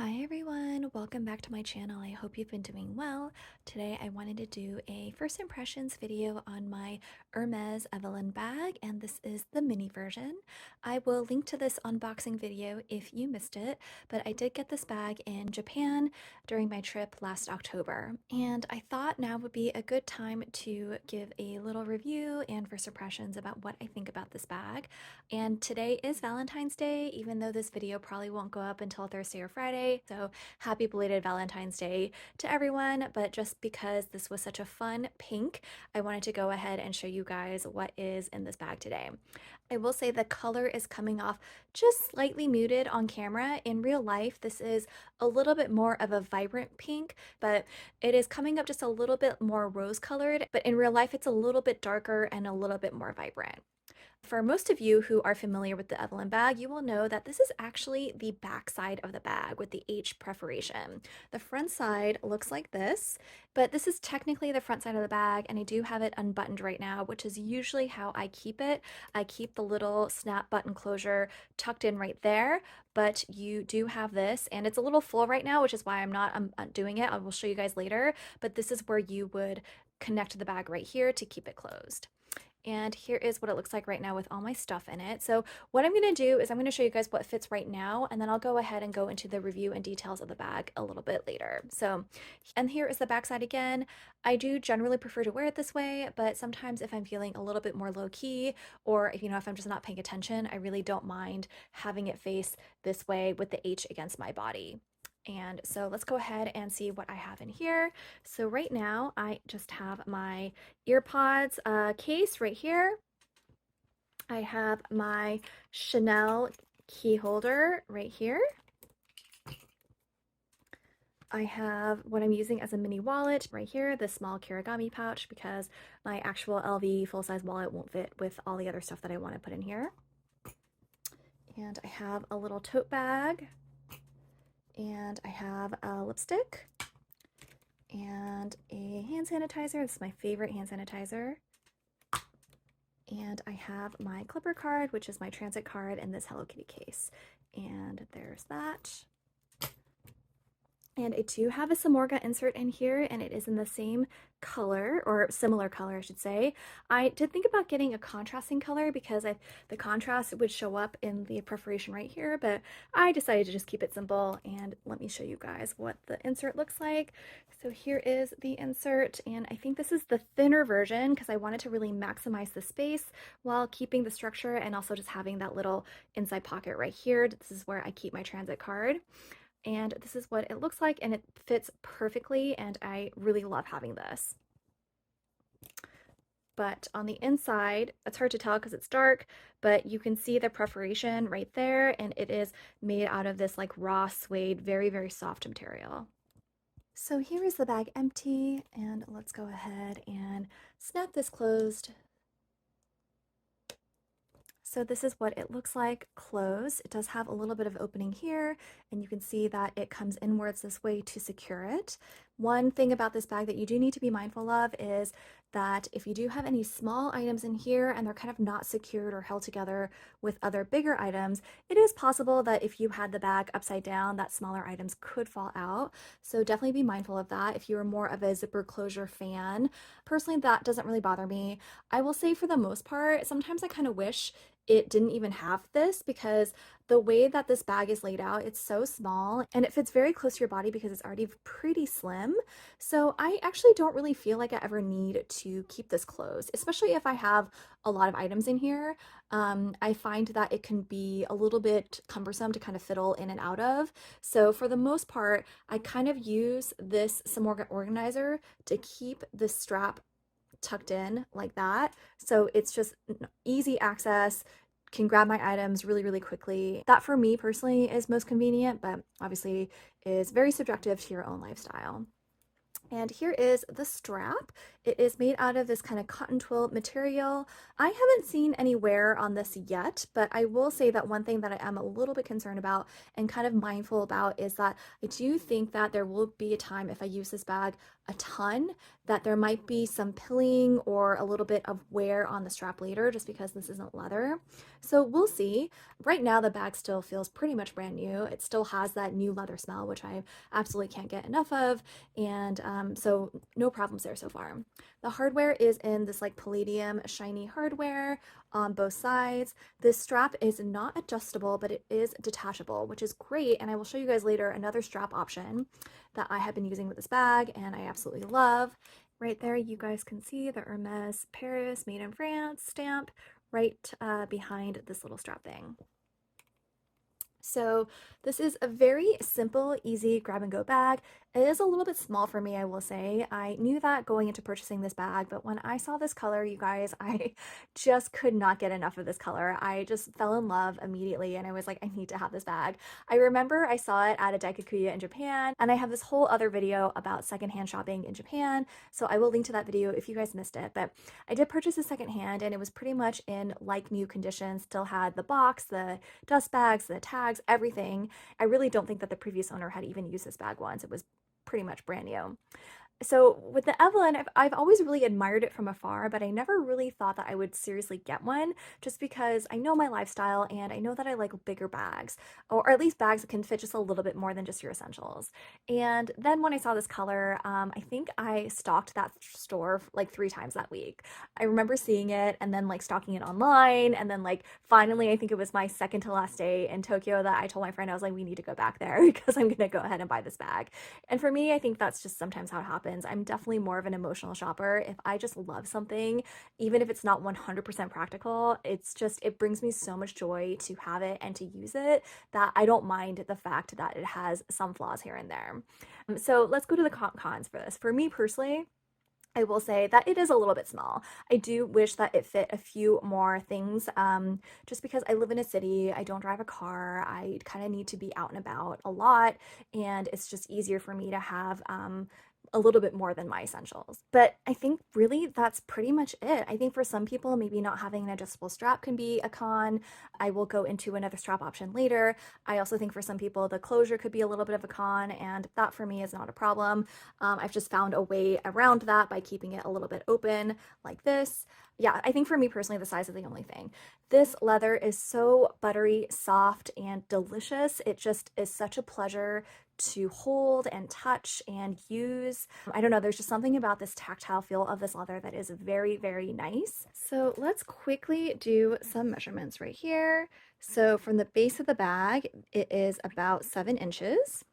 Hi everyone, welcome back to my channel. I hope you've been doing well. Today I wanted to do a first impressions video on my Hermes Evelyne bag, and this is the mini version. I will link to this unboxing video if you missed it, but I did get this bag in Japan during my trip last October, and I thought now would be a good time to give a little review and first impressions about what I think about this bag. And today is Valentine's Day, even though this video probably won't go up until Thursday or Friday. So happy belated Valentine's Day to everyone. But just because this was such a fun pink, I wanted to go ahead and show you guys what is in this bag today. I will say the color is coming off just slightly muted on camera. In real life, this is a little bit more of a vibrant pink, but it is coming up just a little bit more rose colored. But in real life, it's a little bit darker and a little bit more vibrant. For most of you who are familiar with the Evelyne bag, you will know that this is actually the back side of the bag with the H perforation. The front side looks like this, but this is technically the front side of the bag, and I do have it unbuttoned right now, which is usually how I keep it. I keep the little snap button closure tucked in right there, but you do have this, and it's a little full right now, which is why I'm not doing it. I will show you guys later, but this is where you would connect the bag right here to keep it closed. And here is what it looks like right now with all my stuff in it. So what I'm going to do is I'm going to show you guys what fits right now, and then I'll go ahead and go into the review and details of the bag a little bit later. So, and here is the back side again. I do generally prefer to wear it this way, but sometimes if I'm feeling a little bit more low key, or if I'm just not paying attention, I really don't mind having it face this way with the H against my body. And so let's go ahead and see what I have in here. So right now I just have my earpods case right here. I have my Chanel key holder right here. I have what I'm using as a mini wallet right here, this small Kirigami pouch, because my actual LV full-size wallet won't fit with all the other stuff that I want to put in here. And I have a little tote bag, and I have a lipstick, and a hand sanitizer. This is my favorite hand sanitizer. And I have my Clipper card, which is my transit card, in this Hello Kitty case. And there's that. And I do have a Samorga insert in here, and it is in the same color, or similar color, I should say. I did think about getting a contrasting color because the contrast would show up in the perforation right here, but I decided to just keep it simple. And let me show you guys what the insert looks like. So here is the insert, and I think this is the thinner version because I wanted to really maximize the space while keeping the structure and also just having that little inside pocket right here. This is where I keep my transit card. And this is what it looks like, and it fits perfectly, and I really love having this. But on the inside, it's hard to tell because it's dark, but you can see the perforation right there, and it is made out of this like raw suede, very, very soft material. So here is the bag empty, and let's go ahead and snap this closed. So this is what it looks like closed. It does have a little bit of opening here, and you can see that it comes inwards this way to secure it. One thing about this bag that you do need to be mindful of is that if you do have any small items in here and they're kind of not secured or held together with other bigger items, it is possible that if you had the bag upside down, that smaller items could fall out. So definitely be mindful of that if you're more of a zipper closure fan. Personally, that doesn't really bother me. I will say for the most part, sometimes I kind of wish it didn't even have this because the way that this bag is laid out, it's so small and it fits very close to your body because it's already pretty slim. So I actually don't really feel like I ever need to keep this closed, especially if I have a lot of items in here. I find that it can be a little bit cumbersome to kind of fiddle in and out of. So for the most part, I kind of use this Samorga organizer to keep the strap tucked in like that. So it's just easy access, can grab my items really, really quickly. That for me personally is most convenient, but obviously is very subjective to your own lifestyle. And here is the strap. It is made out of this kind of cotton twill material. I haven't seen any wear on this yet, but I will say that one thing that I am a little bit concerned about and kind of mindful about is that I do think that there will be a time if I use this bag a ton that there might be some pilling or a little bit of wear on the strap later just because this isn't leather. So we'll see. Right now the bag still feels pretty much brand new. It still has that new leather smell, which I absolutely can't get enough of, and so no problems there so far. The hardware is in this like palladium shiny hardware on both sides. This strap is not adjustable, but it is detachable, which is great, and I will show you guys later another strap option that I have been using with this bag and I absolutely love. Right there you guys can see the Hermes Paris made in France stamp right behind this little strap thing. So this is a very simple, easy grab and go bag. It is a little bit small for me, I will say. I knew that going into purchasing this bag, but when I saw this color, you guys, I just could not get enough of this color. I just fell in love immediately and I was like, I need to have this bag. I remember I saw it at a Daikakuya in Japan, and I have this whole other video about secondhand shopping in Japan, so I will link to that video if you guys missed it. But I did purchase it secondhand and it was pretty much in like new condition, still had the box, the dust bags, the tags, everything. I really don't think that the previous owner had even used this bag once. It was pretty much brand new. So with the Evelyne, I've always really admired it from afar, but I never really thought that I would seriously get one just because I know my lifestyle and I know that I like bigger bags, or at least bags that can fit just a little bit more than just your essentials. And then when I saw this color, I think I stalked that store like 3 times that week. I remember seeing it and then like stalking it online, and then like finally, I think it was my second to last day in Tokyo that I told my friend, I was like, we need to go back there because I'm gonna go ahead and buy this bag. And for me, I think that's just sometimes how it happens. I'm definitely more of an emotional shopper. If I just love something, even if it's not 100% practical, it's just, it brings me so much joy to have it and to use it that I don't mind the fact that it has some flaws here and there. So let's go to the cons for this. For me personally, I will say that it is a little bit small. I do wish that it fit a few more things, just because I live in a city, I don't drive a car, I kind of need to be out and about a lot, and it's just easier for me to have a little bit more than my essentials. But I think really that's pretty much it. I think for some people, maybe not having an adjustable strap can be a con. I will go into another strap option later. I also think for some people, the closure could be a little bit of a con, and that for me is not a problem. I've just found a way around that by keeping it a little bit open like this. Yeah, I think for me personally, the size is the only thing. This leather is so buttery, soft, and delicious. It just is such a pleasure to hold and touch and use. I don't know, there's just something about this tactile feel of this leather that is very, very nice. So let's quickly do some measurements right here. So from the base of the bag, it is about 7 inches.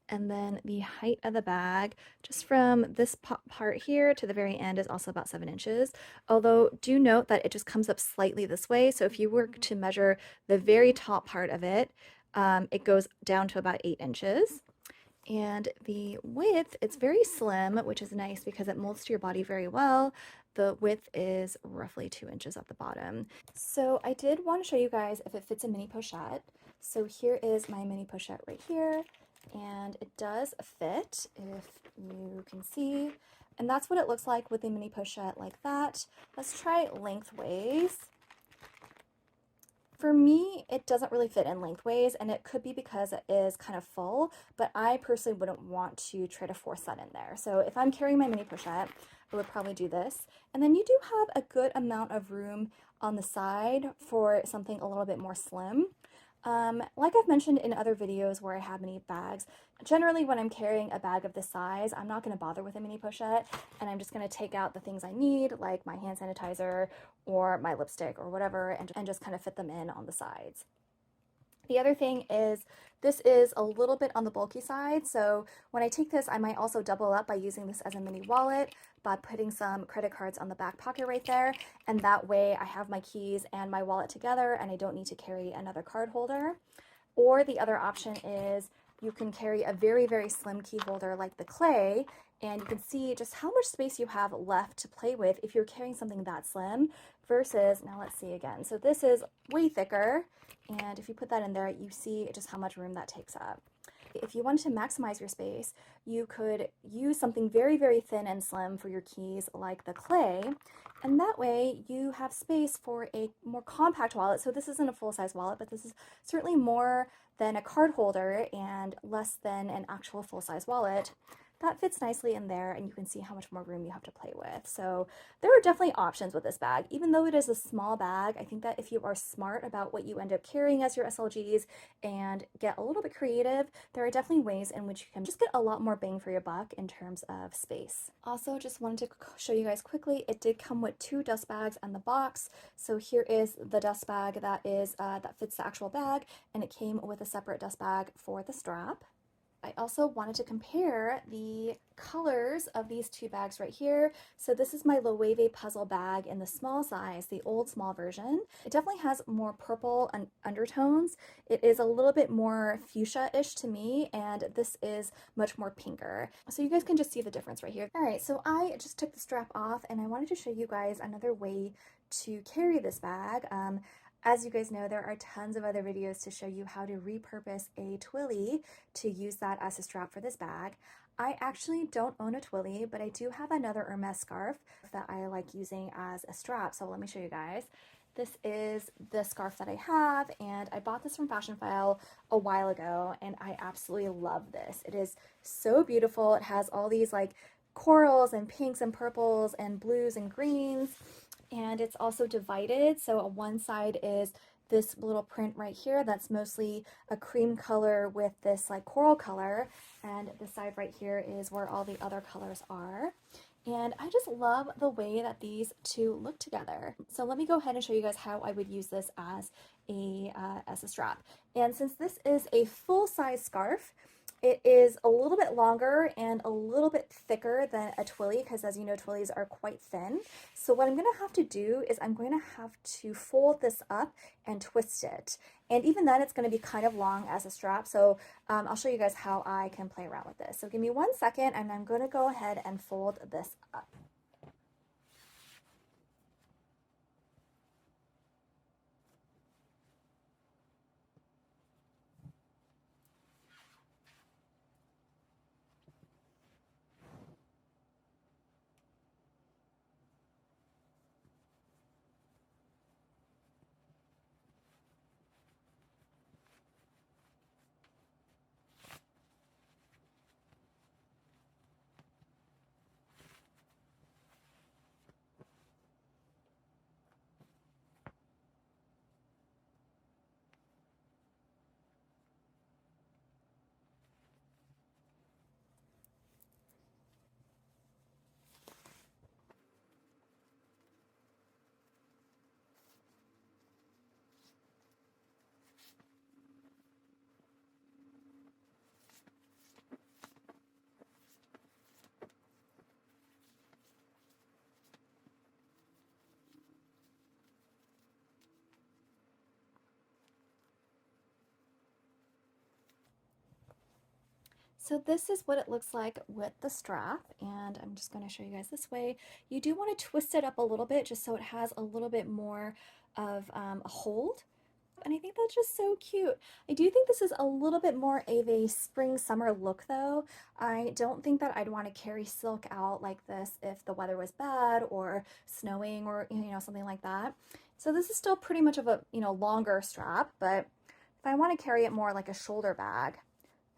And then the height of the bag, just from this part here to the very end, is also about 7 inches. Although do note that it just comes up slightly this way. So if you were to measure the very top part of it, it goes down to about 8 inches. And the width, it's very slim, which is nice because it molds to your body very well. The width is roughly 2 inches at the bottom. So I did want to show you guys if it fits a mini pochette. So here is my mini pochette right here, and it does fit, if you can see. And that's what it looks like with a mini pochette like that. Let's try lengthways. For me, it doesn't really fit in lengthways, and it could be because it is kind of full, but I personally wouldn't want to try to force that in there. So if I'm carrying my mini pochette, I would probably do this. And then you do have a good amount of room on the side for something a little bit more slim. Like I've mentioned in other videos where I have mini bags, generally when I'm carrying a bag of this size, I'm not going to bother with a mini pochette, and I'm just going to take out the things I need, like my hand sanitizer or my lipstick or whatever, and just kind of fit them in on the sides. The other thing is this is a little bit on the bulky side, so when I take this, I might also double up by using this as a mini wallet, by putting some credit cards on the back pocket right there, and that way I have my keys and my wallet together and I don't need to carry another card holder. Or the other option is you can carry a very, very slim key holder like the clay, and you can see just how much space you have left to play with if you're carrying something that slim versus, now let's see again. So this is way thicker, and if you put that in there, you see just how much room that takes up. If you wanted to maximize your space, you could use something very, very thin and slim for your keys like the clay, and that way you have space for a more compact wallet. So this isn't a full-size wallet, but this is certainly more than a card holder and less than an actual full-size wallet. That fits nicely in there, and you can see how much more room you have to play with. So there are definitely options with this bag. Even though it is a small bag, I think that if you are smart about what you end up carrying as your SLGs and get a little bit creative, there are definitely ways in which you can just get a lot more bang for your buck in terms of space. Also, just wanted to show you guys quickly, it did come with 2 dust bags in the box. So here is the dust bag that fits the actual bag, and it came with a separate dust bag for the strap. I also wanted to compare the colors of these 2 bags right here. So this is my Loewe puzzle bag in the small size, the old small version. It definitely has more purple undertones. It is a little bit more fuchsia-ish to me, and this is much more pinker. So you guys can just see the difference right here. All right, so I just took the strap off, and I wanted to show you guys another way to carry this bag. As you guys know, there are tons of other videos to show you how to repurpose a twilly to use that as a strap for this bag. I actually don't own a twilly, but I do have another Hermes scarf that I like using as a strap. So let me show you guys. This is the scarf that I have, and I bought this from Fashion File a while ago, and I absolutely love this. It is so beautiful. It has all these like corals and pinks and purples and blues and greens. And it's also divided, so on one side is this little print right here that's mostly a cream color with this like coral color, and the side right here is where all the other colors are. And I just love the way that these 2 look together. So let me go ahead and show you guys how I would use this as a strap. And since this is a full-size scarf, it is a little bit longer and a little bit thicker than a twilly, because as you know, twillies are quite thin. So what I'm going to have to do is I'm going to have to fold this up and twist it. And even then, it's going to be kind of long as a strap. So I'll show you guys how I can play around with this. So give me 1 second, and I'm going to go ahead and fold this up. So this is what it looks like with the strap, and I'm just going to show you guys this way. You do want to twist it up a little bit just so it has a little bit more of a hold. And I think that's just so cute. I do think this is a little bit more of a spring summer look though. I don't think that I'd want to carry silk out like this if the weather was bad or snowing or something like that. So this is still pretty much of a longer strap, but if I want to carry it more like a shoulder bag,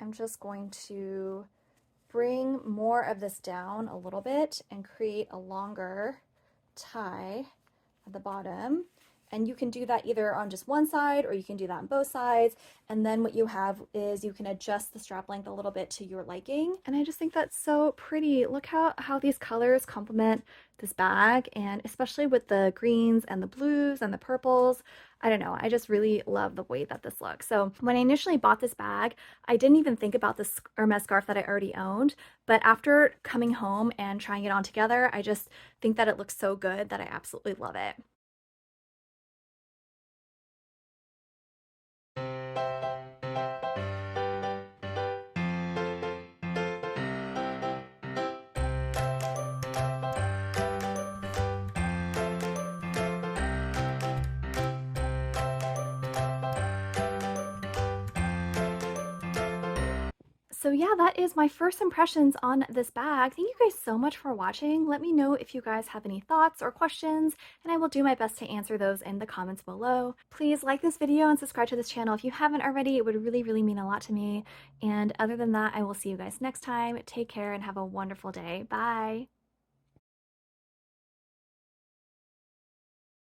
I'm just going to bring more of this down a little bit and create a longer tie at the bottom. And you can do that either on just one side or you can do that on both sides. And then what you have is you can adjust the strap length a little bit to your liking. And I just think that's so pretty. Look how these colors complement this bag, and especially with the greens and the blues and the purples. I don't know, I just really love the way that this looks. So when I initially bought this bag, I didn't even think about this Hermes scarf that I already owned, but after coming home and trying it on together, I just think that it looks so good that I absolutely love it. So yeah, that is my first impressions on this bag. Thank you guys so much for watching. Let me know if you guys have any thoughts or questions, and I will do my best to answer those in the comments below. Please like this video and subscribe to this channel if you haven't already. It would really, really mean a lot to me. And other than that, I will see you guys next time. Take care and have a wonderful day. Bye.